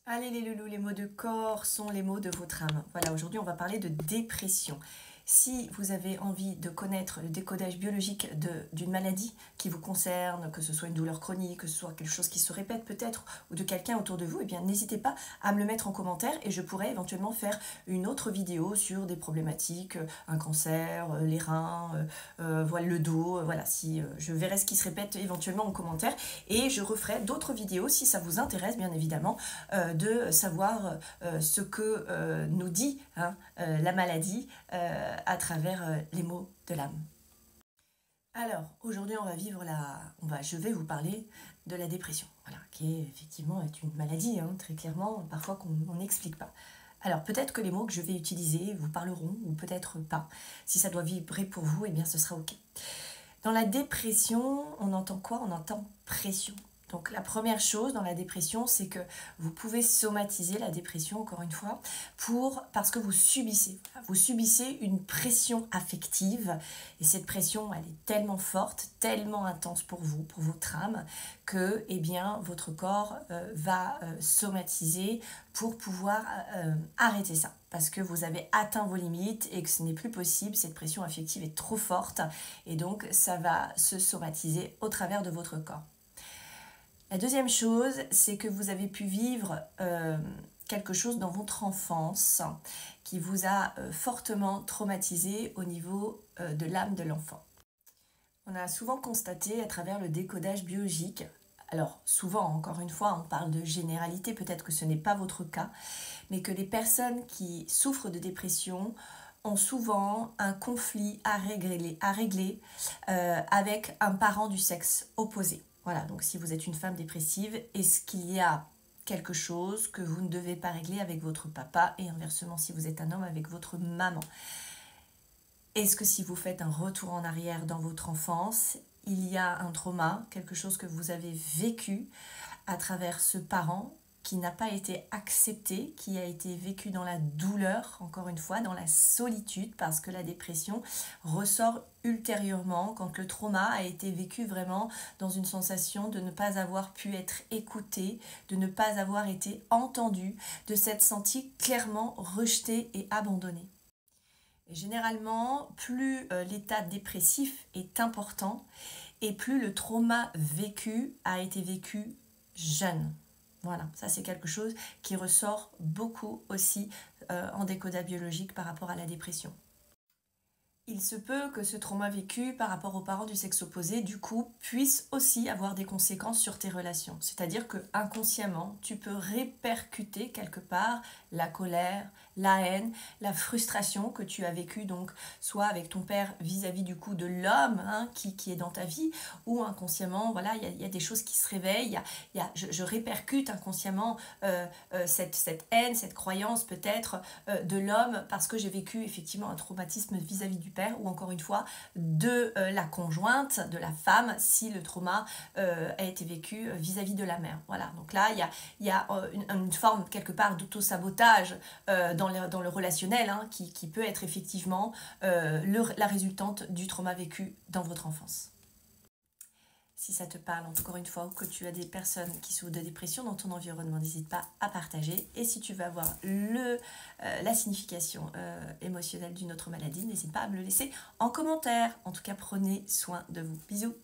Allez les loulous, les mots de corps sont les mots de votre âme. Voilà, aujourd'hui on va parler de dépression. Si vous avez envie de connaître le décodage biologique d'une maladie qui vous concerne, que ce soit une douleur chronique, que ce soit quelque chose qui se répète peut-être, ou de quelqu'un autour de vous, eh bien n'hésitez pas à me le mettre en commentaire et je pourrais éventuellement faire une autre vidéo sur des problématiques, un cancer, les reins, voilà, le dos, voilà, si je verrai ce qui se répète éventuellement en commentaire et je referai d'autres vidéos si ça vous intéresse bien évidemment de savoir ce que nous dit la maladie à travers les mots de l'âme. Alors, aujourd'hui, je vais vous parler de la dépression, voilà, qui est effectivement une maladie, très clairement, parfois qu'on n'explique pas. Alors, peut-être que les mots que je vais utiliser vous parleront, ou peut-être pas. Si ça doit vibrer pour vous, eh bien, ce sera OK. Dans la dépression, on entend quoi? On entend pression. Donc la première chose dans la dépression, c'est que vous pouvez somatiser la dépression, encore une fois, parce que vous subissez une pression affective. Et cette pression, elle est tellement forte, tellement intense pour vous, pour votre âme, que eh bien, votre corps va somatiser pour pouvoir arrêter ça. Parce que vous avez atteint vos limites et que ce n'est plus possible, cette pression affective est trop forte. Et donc, ça va se somatiser au travers de votre corps. La deuxième chose, c'est que vous avez pu vivre quelque chose dans votre enfance qui vous a fortement traumatisé au niveau de l'âme de l'enfant. On a souvent constaté à travers le décodage biologique, alors souvent, encore une fois, on parle de généralité, peut-être que ce n'est pas votre cas, mais que les personnes qui souffrent de dépression ont souvent un conflit à régler avec un parent du sexe opposé. Voilà, donc si vous êtes une femme dépressive, est-ce qu'il y a quelque chose que vous ne devez pas régler avec votre papa et inversement si vous êtes un homme avec votre maman? Est-ce que si vous faites un retour en arrière dans votre enfance, il y a un trauma, quelque chose que vous avez vécu à travers ce parent qui n'a pas été accepté, qui a été vécu dans la douleur, encore une fois, dans la solitude, parce que la dépression ressort ultérieurement quand le trauma a été vécu vraiment dans une sensation de ne pas avoir pu être écouté, de ne pas avoir été entendu, de s'être senti clairement rejeté et abandonné. Et généralement, plus l'état dépressif est important et plus le trauma vécu a été vécu jeune. Voilà, ça c'est quelque chose qui ressort beaucoup aussi en décodage biologique par rapport à la dépression. Il se peut que ce trauma vécu par rapport aux parents du sexe opposé, du coup, puisse aussi avoir des conséquences sur tes relations. C'est-à-dire que inconsciemment, tu peux répercuter quelque part la colère, la haine, la frustration que tu as vécue, donc soit avec ton père vis-à-vis du coup de l'homme qui est dans ta vie, ou inconsciemment, voilà, il y a des choses qui se réveillent, je répercute inconsciemment cette haine, cette croyance peut-être de l'homme parce que j'ai vécu effectivement un traumatisme vis-à-vis du père ou encore une fois de la conjointe, de la femme, si le trauma a été vécu vis-à-vis de la mère. Voilà, donc là, il y a une forme quelque part d'auto-sabotage dans le relationnel qui peut être effectivement la résultante du trauma vécu dans votre enfance. Si ça te parle, encore une fois, ou que tu as des personnes qui souffrent de dépression dans ton environnement, n'hésite pas à partager. Et si tu veux avoir la signification émotionnelle d'une autre maladie, n'hésite pas à me le laisser en commentaire. En tout cas, prenez soin de vous. Bisous!